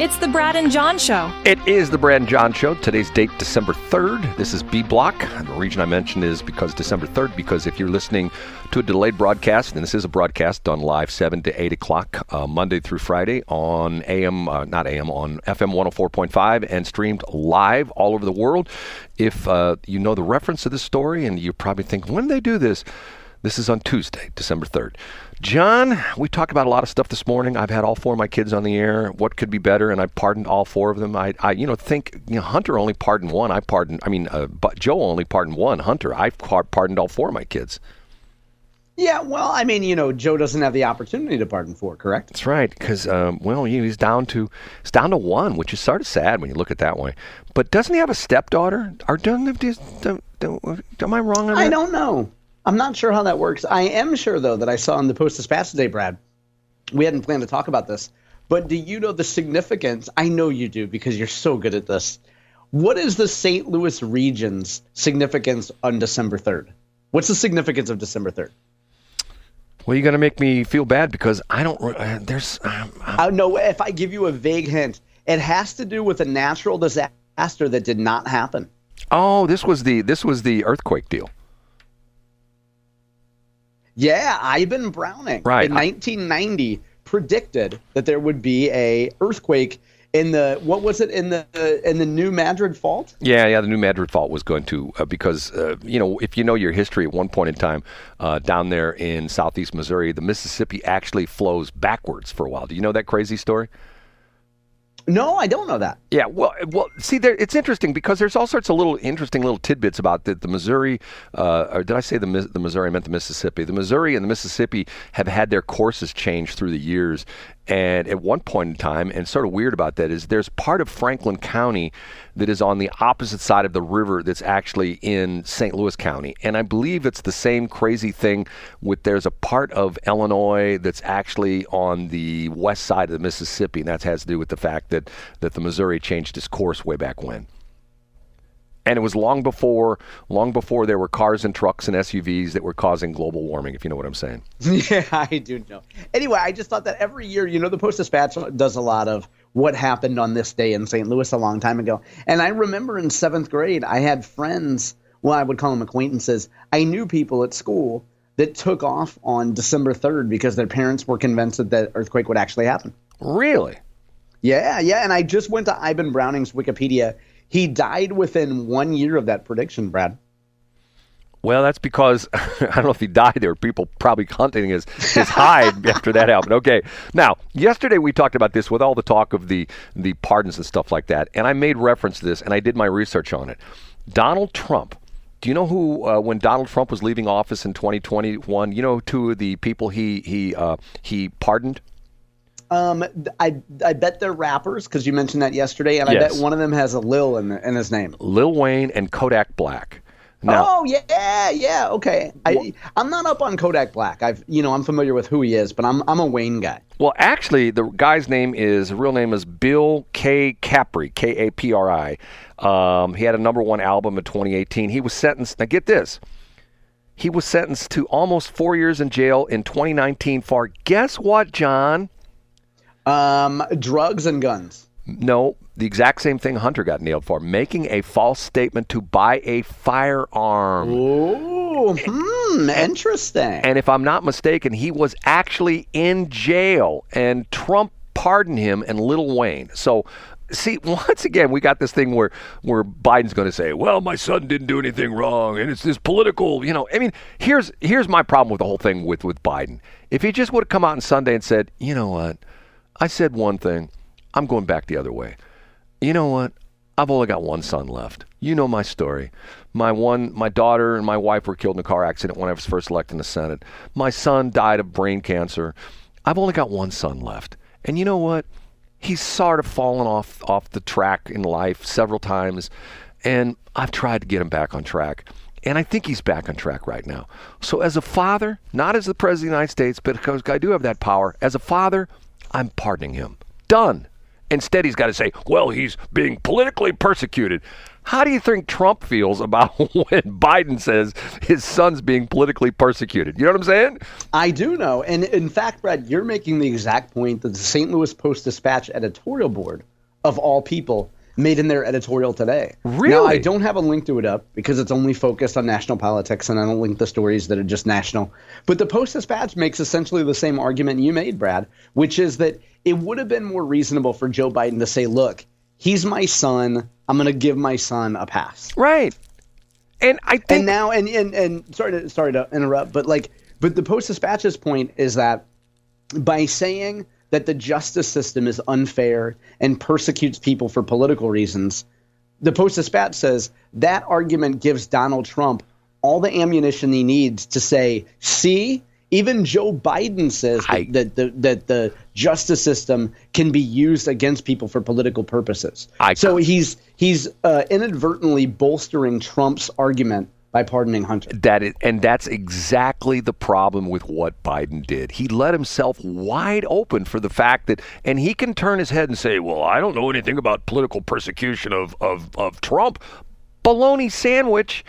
It's the Brad and John Show. It is the Brad and John Show. Today's date, December 3rd. This is B Block. The reason I mentioned is because December 3rd, because if you're listening to a delayed broadcast, and this is a broadcast done live 7 to 8 o'clock, Monday through Friday on on FM 104.5 and streamed live all over the world. If you know the reference to this story, and you probably think, when did they do this? This is on Tuesday, December 3rd. John, we talked about a lot of stuff this morning. I've had all four of my kids on the air. What could be better? And I pardoned all four of them. I think Hunter only pardoned one. But Joe only pardoned one. Hunter, I pardoned all four of my kids. Yeah, well, Joe doesn't have the opportunity to pardon four, correct? That's right, because he's down to one, which is sort of sad when you look at it that way. But doesn't he have a stepdaughter? Or am I wrong on that? I don't know. I'm not sure how that works. I am sure, though, that I saw in the Post-Dispatch today, Brad. We hadn't planned to talk about this. But do you know the significance? I know you do because you're so good at this. What is the St. Louis region's significance on December 3rd? What's the significance of December 3rd? Well, you're going to make me feel bad because I don't no, if I give you a vague hint, it has to do with a natural disaster that did not happen. Oh, this was the earthquake deal. Yeah, Iben Browning in 1990 predicted that there would be a earthquake in the New Madrid Fault. Yeah, the New Madrid Fault was going to because if you know your history, at one point in time down there in southeast Missouri, the Mississippi actually flows backwards for a while. Do you know that crazy story? No, I don't know that. Yeah, well, see, it's interesting because there's all sorts of interesting little tidbits about the Missouri, or did I say the Missouri? I meant the Mississippi. The Missouri and the Mississippi have had their courses changed through the years. And at one point in time, and sort of weird about that is there's part of Franklin County that is on the opposite side of the river that's actually in St. Louis County. And I believe it's the same crazy thing there's a part of Illinois that's actually on the west side of the Mississippi, and that has to do with the fact that the Missouri changed its course way back when. And it was long before there were cars and trucks and SUVs that were causing global warming, if you know what I'm saying. Yeah, I do know. Anyway, I just thought that every year, the Post-Dispatch does a lot of what happened on this day in St. Louis a long time ago. And I remember in 7th grade, I had friends, well, I would call them acquaintances. I knew people at school that took off on December 3rd because their parents were convinced that the earthquake would actually happen. Really? Yeah. And I just went to Iben Browning's Wikipedia. He died within 1 year of that prediction, Brad. Well, that's because, I don't know if he died. There were people probably hunting his hide after that happened. Okay. Now, yesterday we talked about this with all the talk of the pardons and stuff like that, and I made reference to this, and I did my research on it. Donald Trump. Do you know who, when Donald Trump was leaving office in 2021, you know two of the people he pardoned? I bet they're rappers because you mentioned that yesterday, and Yes. I bet one of them has a Lil in his name. Lil Wayne and Kodak Black. Now, Oh yeah, okay. I'm not up on Kodak Black. I'm familiar with who he is, but I'm a Wayne guy. well, actually, the guy's real name is Bill K. Capri, Kapri. He had a #1 album in 2018. He was sentenced. Now get this. He was sentenced to almost 4 years in jail in 2019 for guess what, John? Drugs and guns. No, the exact same thing Hunter got nailed for, making a false statement to buy a firearm. Ooh, interesting. And if I'm not mistaken, he was actually in jail, and Trump pardoned him and Lil Wayne. So, see, once again, we got this thing where Biden's going to say, well, my son didn't do anything wrong, and it's this political, I mean, here's my problem with the whole thing with Biden. If he just would have come out on Sunday and said, you know what, I said one thing, I'm going back the other way. You know what? I've only got one son left. You know my story. My daughter and my wife were killed in a car accident when I was first elected in the Senate. My son died of brain cancer. I've only got one son left. And you know what? He's sort of fallen off the track in life several times, and I've tried to get him back on track. And I think he's back on track right now. So as a father, not as the President of the United States, but because I do have that power, as a father, I'm pardoning him. Done. Instead, he's got to say, well, he's being politically persecuted. How do you think Trump feels about when Biden says his son's being politically persecuted? You know what I'm saying? I do know. And in fact, Brad, you're making the exact point that the St. Louis Post-Dispatch editorial board, of all people, made in their editorial today. Really? Now, I don't have a link to it up because it's only focused on national politics, and I don't link the stories that are just national. But the Post-Dispatch makes essentially the same argument you made, Brad, which is that it would have been more reasonable for Joe Biden to say, look, he's my son. I'm going to give my son a pass. Right. And I think and now and sorry to interrupt, but the Post-Dispatch's point is that by saying that the justice system is unfair and persecutes people for political reasons, the Post-Dispatch says that argument gives Donald Trump all the ammunition he needs to say, see, even Joe Biden says that the justice system can be used against people for political purposes. So he's inadvertently bolstering Trump's argument by pardoning Hunter. That's exactly the problem with what Biden did. He let himself wide open for the fact that, and he can turn his head and say, well, I don't know anything about political persecution of Trump. Baloney sandwich.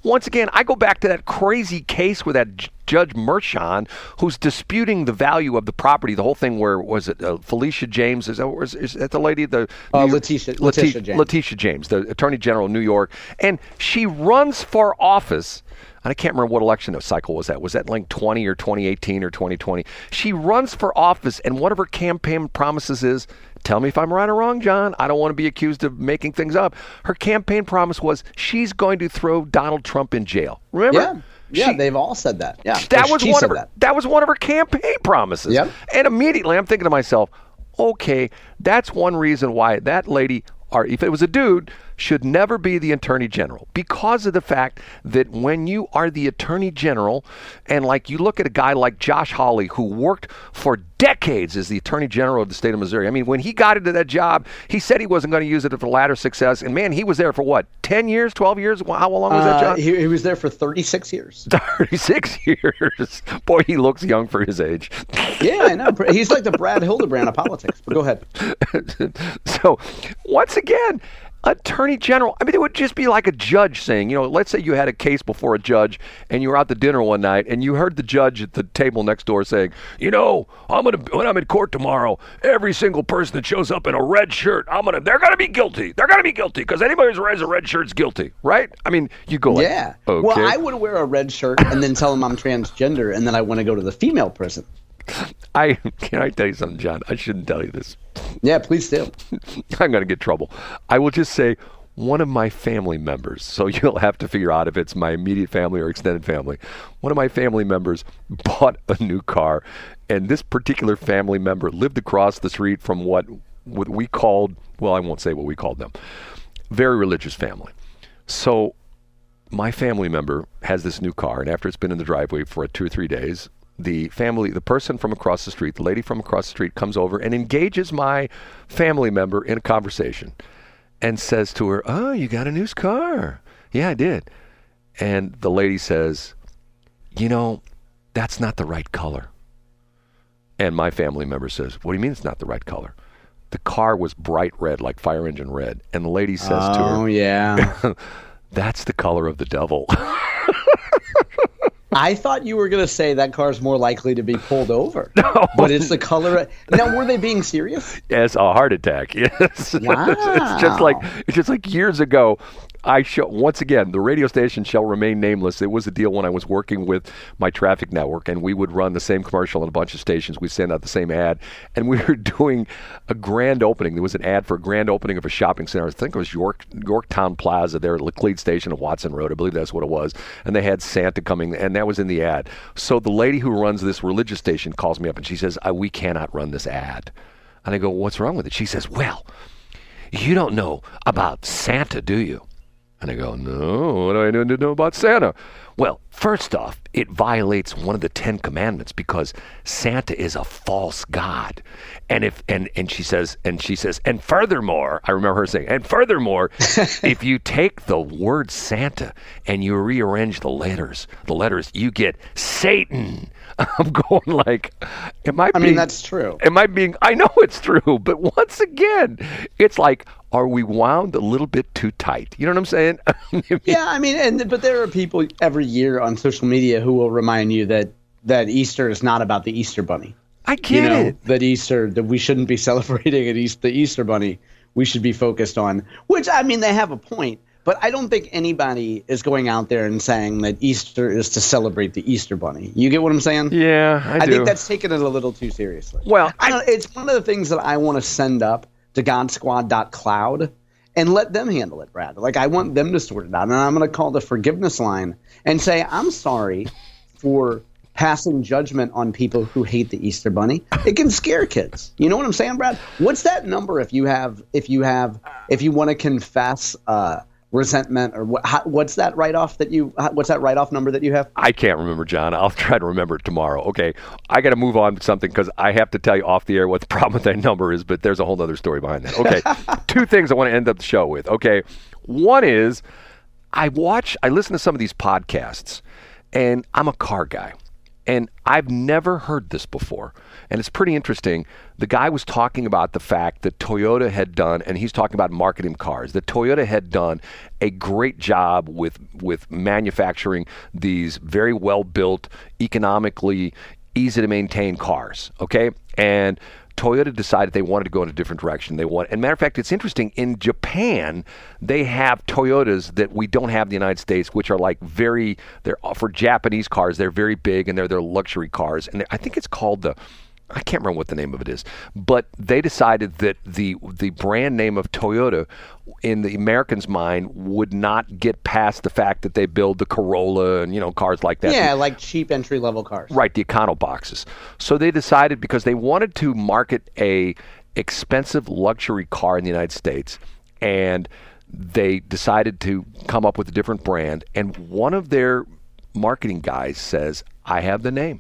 Once again, I go back to that crazy case with that Judge Mershon, who's disputing the value of the property. The whole thing where, was it Felicia James? Is that the lady? Letitia James, the Attorney General of New York. And she runs for office. And I can't remember what election cycle was that. Was that like 20 or 2018 or 2020? She runs for office, and one of her campaign promises is, tell me if I'm right or wrong, John. I don't want to be accused of making things up. Her campaign promise was she's going to throw Donald Trump in jail. Remember? Yeah, they've all said that. Yeah, that was one of her campaign promises. Yep. And immediately I'm thinking to myself, okay, that's one reason why that lady, or if it was a dude, should never be the Attorney General, because of the fact that when you are the Attorney General, and like you look at a guy like Josh Hawley, who worked for decades as the Attorney General of the state of Missouri. I mean, when he got into that job, he said he wasn't going to use it for ladder success. And man, he was there for what, 10 years, 12 years? How long was that job? He was there for 36 years. 36 years. Boy, he looks young for his age. Yeah, I know. He's like the Brad Hildebrand of politics. But go ahead. So, once again, Attorney General, I mean, it would just be like a judge saying, let's say you had a case before a judge and you were out to dinner one night and you heard the judge at the table next door saying, when I'm in court tomorrow, every single person that shows up in a red shirt, they're going to be guilty. They're going to be guilty because anybody who wears a red shirt's guilty, right? I mean, you go like, yeah. Okay. Well, I would wear a red shirt and then tell them I'm transgender and then I want to go to the female prison. Can I tell you something, John? I shouldn't tell you this. Yeah, please do. I'm going to get trouble. I will just say one of my family members, so you'll have to figure out if it's my immediate family or extended family. One of my family members bought a new car, and this particular family member lived across the street from what we called, well, I won't say what we called them, very religious family. So my family member has this new car, and after it's been in the driveway for 2 or 3 days, the person from across the street, the lady from across the street, comes over and engages my family member in a conversation and says to her, oh, you got a new car. Yeah, I did. And the lady says, that's not the right color. And my family member says, what do you mean it's not the right color? The car was bright red, like fire engine red. And the lady says to her, oh, yeah. That's the color of the devil. I thought you were going to say that car's more likely to be pulled over. No. But it's the color. Now, were they being serious? Yes, a heart attack. Yes. Wow. It's just like years ago. Once again, the radio station shall remain nameless. It was a deal when I was working with my traffic network, and we would run the same commercial in a bunch of stations. We'd send out the same ad, and we were doing a grand opening. There was an ad for a grand opening of a shopping center. I think it was Yorktown Plaza there at Laclede Station of Watson Road. I believe that's what it was. And they had Santa coming, and that was in the ad. So the lady who runs this religious station calls me up, and she says, we cannot run this ad. And I go, what's wrong with it? She says, well, you don't know about Santa, do you? And I go, no, what do I know about Santa? Well, first off, it violates one of the 10 commandments because Santa is a false god. And she says, and furthermore, I remember her saying, and furthermore, if you take the word Santa and you rearrange the letters, you get Satan. I'm going like, I mean, that's true. I know it's true, but once again, it's like, are we wound a little bit too tight? You know what I'm saying? Yeah, I mean, but there are people every year on social media who will remind you that Easter is not about the Easter Bunny. I get it. That we shouldn't be celebrating the Easter Bunny. We should be focused on, which, I mean, they have a point. But I don't think anybody is going out there and saying that Easter is to celebrate the Easter Bunny. You get what I'm saying? Yeah, I do. think that's taking it a little too seriously. Well, it's one of the things that I want to send up to godsquad.cloud and let them handle it, Brad. Like, I want them to sort it out. And I'm going to call the forgiveness line and say, I'm sorry for passing judgment on people who hate the Easter Bunny. It can scare kids. You know what I'm saying, Brad? What's that number if you want to confess resentment, or what's that write-off number that you have? I can't remember, John. I'll try to remember it tomorrow. Okay, I got to move on to something because I have to tell you off the air what the problem with that number is, but there's a whole other story behind that. Okay, two things I want to end up the show with. Okay, one is I listen to some of these podcasts, and I'm a car guy. And I've never heard this before. And it's pretty interesting. The guy was talking about the fact that Toyota had done, and he's talking about marketing cars, that Toyota had done a great job with manufacturing these very well-built, economically easy to maintain cars, okay? And Toyota decided they wanted to go in a different direction. And matter of fact, it's interesting. In Japan, they have Toyotas that we don't have in the United States, which are like they're for Japanese cars. They're very big and they're luxury cars. And I think it's called I can't remember what the name of it is, but they decided that the brand name of Toyota in the Americans' mind would not get past the fact that they build the Corolla and cars like that. Yeah, like cheap entry-level cars. Right, the econo boxes. So they decided, because they wanted to market a expensive luxury car in the United States, and they decided to come up with a different brand. And one of their marketing guys says, "I have the name."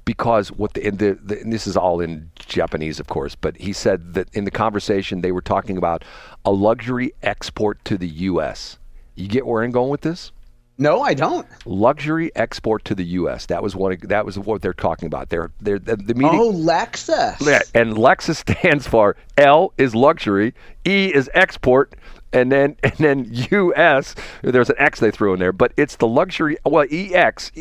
Because and this is all in Japanese, of course, but he said that in the conversation they were talking about a luxury export to the U.S. You get where I'm going with this? No, I don't. Luxury export to the U.S. That was what they're talking about. The meeting. Oh, Lexus. Yeah, and Lexus stands for L is luxury, E is export. And then US, there's an X they threw in there, but it's the luxury EX.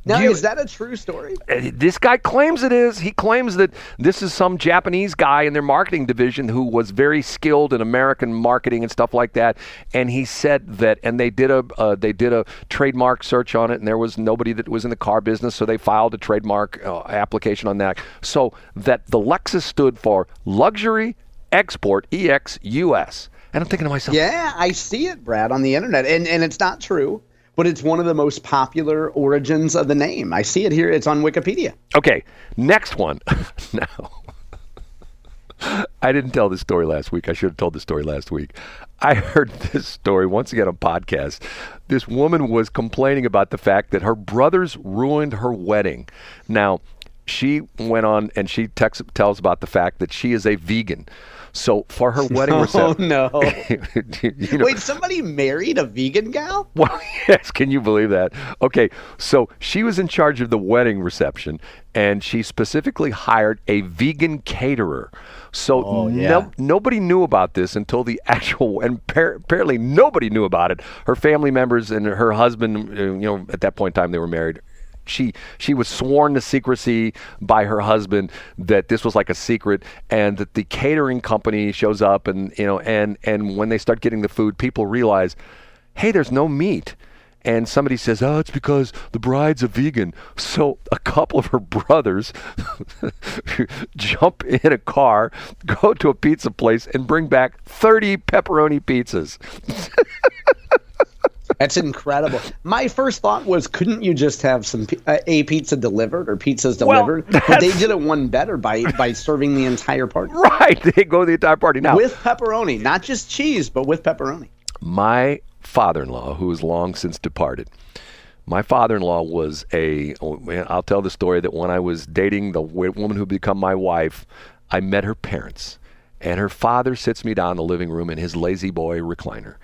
Now, is that a true story? This guy claims it is. He claims that this is some Japanese guy in their marketing division who was very skilled in American marketing and stuff like that. And he said that, and they did a trademark search on it, and there was nobody that was in the car business, so they filed a trademark application on that. So that the Lexus stood for luxury export, EX, US. And I'm thinking to myself, yeah, I see it, Brad, on the internet. And it's not true, but it's one of the most popular origins of the name. I see it here. It's on Wikipedia. Okay, next one. Now, I didn't tell this story last week. I should have told this story last week. I heard this story once again on podcast. This woman was complaining about the fact that her brothers ruined her wedding. Now, she went on and she tells about the fact that she is a vegan. So for her wedding reception... Oh, no. Wait, somebody married a vegan gal? Well, yes. Can you believe that? Okay, so she was in charge of the wedding reception, and she specifically hired a vegan caterer. So nobody knew about this until the actual... And apparently nobody knew about it. Her family members and her husband, at that point in time they were married, She was sworn to secrecy by her husband that this was like a secret, and that the catering company shows up, and when they start getting the food, people realize, hey, there's no meat. And somebody says, oh, it's because the bride's a vegan. So a couple of her brothers jump in a car, go to a pizza place, and bring back 30 pepperoni pizzas. That's incredible. My first thought was, couldn't you just have a pizza delivered or pizzas delivered? But they did it one better by serving the entire party. Right. They go the entire party. Now, with pepperoni, not just cheese, but with pepperoni. My father-in-law, who is long since departed. My father-in-law was I'll tell the story that when I was dating the woman who became my wife, I met her parents. And her father sits me down in the living room in his lazy boy recliner.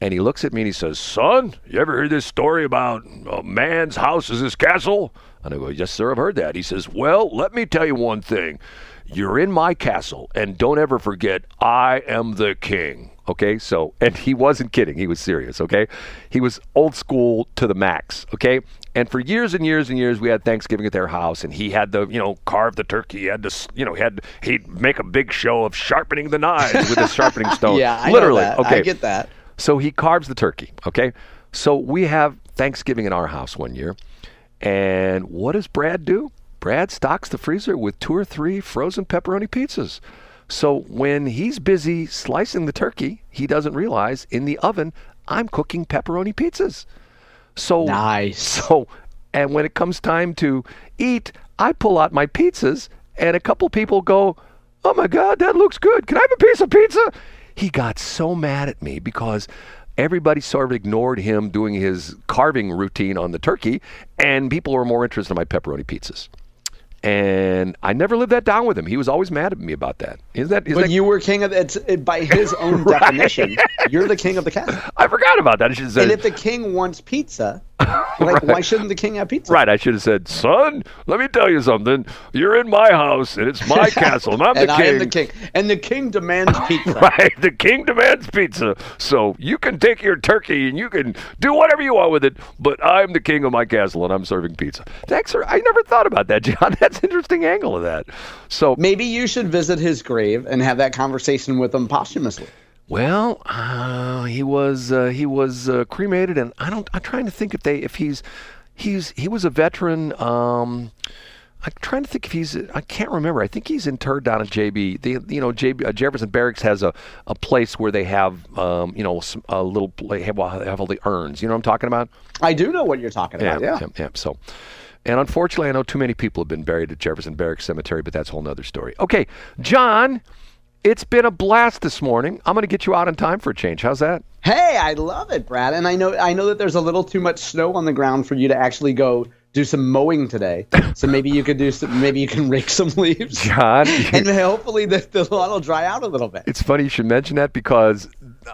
And he looks at me and he says, "Son, you ever heard this story about a man's house is his castle?" And I go, "Yes, sir, I've heard that." He says, "Well, let me tell you one thing. You're in my castle, and don't ever forget, I am the king." Okay, so, and he wasn't kidding. He was serious, okay? He was old school to the max, okay? And for years and years and years, we had Thanksgiving at their house, and he had to, carve the turkey. He had to, he'd make a big show of sharpening the knives with a sharpening stone. Yeah, I literally. know that. Okay. I get that. So he carves the turkey, okay? So we have Thanksgiving in our house one year, and what does Brad do? Brad stocks the freezer with 2 or 3 frozen pepperoni pizzas. So when he's busy slicing the turkey, he doesn't realize in the oven, I'm cooking pepperoni pizzas. So nice. So, and when it comes time to eat, I pull out my pizzas, and a couple people go, "Oh my God, that looks good. Can I have a piece of pizza?" He got so mad at me because everybody sort of ignored him doing his carving routine on the turkey, and people were more interested in my pepperoni pizzas. And I never lived that down with him. He was always mad at me about that. But you were king of it by his own right. definition. You're the king of the castle. I forgot about that. I should have said, and if the king wants pizza, right. Why shouldn't the king have pizza? Right. I should have said, "Son, let me tell you something. You're in my house, and it's my castle, and I'm the king. I am the king. And the king demands pizza. Right. The king demands pizza. So you can take your turkey, and you can do whatever you want with it, but I'm the king of my castle, and I'm serving pizza." Thanks, sir. I never thought about that, John. That's an interesting angle of that. So maybe you should visit his grave and have that conversation with him posthumously. Well, he was cremated, and I'm trying to think he was a veteran. I'm trying to think if I can't remember. I think he's interred down at JB. Jefferson Barracks has a place where they have a little have all the urns. You know what I'm talking about? I do know what you're talking about. Yeah. So. And unfortunately, I know too many people have been buried at Jefferson Barracks Cemetery, but that's a whole nother story. Okay, John, it's been a blast this morning. I'm going to get you out in time for a change. How's that? Hey, I love it, Brad. And I know that there's a little too much snow on the ground for you to actually go do some mowing today. So maybe you can rake some leaves. John. And hopefully the lawn will dry out a little bit. It's funny you should mention that because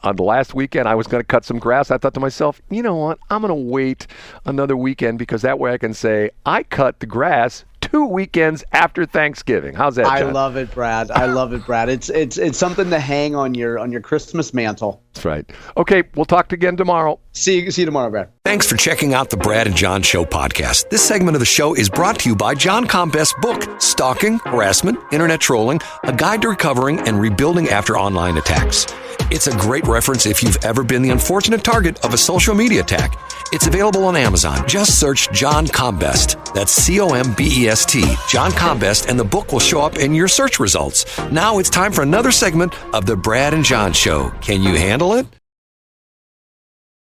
on the last weekend I was going to cut some grass. I thought to myself, you know what? I'm going to wait another weekend because that way I can say I cut the grass 2 weekends after Thanksgiving. How's that, John? I love it, Brad. I love it, Brad. It's something to hang on your Christmas mantle. That's right. Okay, we'll talk again tomorrow. See you tomorrow, Brad. Thanks for checking out the Brad and John Show podcast. This segment of the show is brought to you by John Combest's book, Stalking, Harassment, Internet Trolling, A Guide to Recovering and Rebuilding After Online Attacks. It's a great reference if you've ever been the unfortunate target of a social media attack. It's available on Amazon. Just search John Combest. That's Combest, John Combest, and the book will show up in your search results. Now it's time for another segment of the Brad and John Show. Can you handle it?